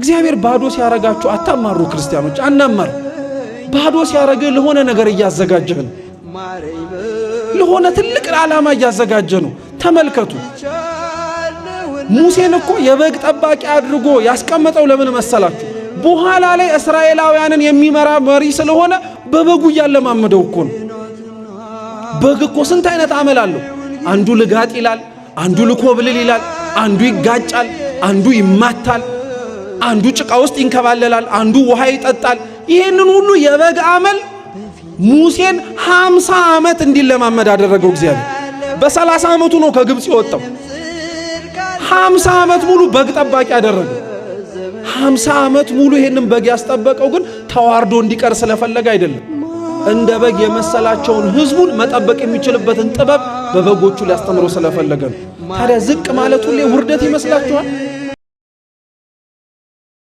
እግዚአብሔር ባዶ ሲያረጋችሁ አታማሩ ክርስቲያኖች አናማር ባዶ ሲያረገ ለሆነ ነገር ያዘጋጀህ ነው ለሆነ ትልቅ ዓላማ ያዘጋጀህ ነው ተመልከቱ ሙሴን እኮ የበግ ጠባቂ አድርጎ ያስቀመጠው ለምን መሰላችሁ በኋላ ላይ እስራኤላውያንን የሚመራ መሪ ስለሆነ በበጉ ያለማመደው እኮ ነው በግ እኮ ስንት አይነት አመል አለው አንዱ ልጋጥ ይላል አንዱ ልኮብልል ይላል አንዱ ይጋጫል አንዱ ይማታል አንዱ ጭቃ ውስጥ ይንከባለላል አንዱ ውሃ ይጠጣል ይሄንን ሁሉ የበግ አመል ሙሴን 50 ዓመት እንዲለማመድ አደረገው እግዚአብሔር በ30 ዓመቱ ነው ከግብጽ የወጣው 50 ዓመት ሙሉ በግ ጠባቂ አደረገው 50 ዓመት ሙሉ ይሄንን በግ ያስጠበቀው ግን ተዋርዶ እንዲቀር ስለፈለገ አይደለም እንደ በግ የመሰላቸውን ህዝቡን መጠበቅ የሚችልበትን ጥበብ በበጎቹ ሊያስተምረው ስለፈለገ ነው ታዲያ ዝቅ ማለት ሁሌ ውርደት ይመስላችኋል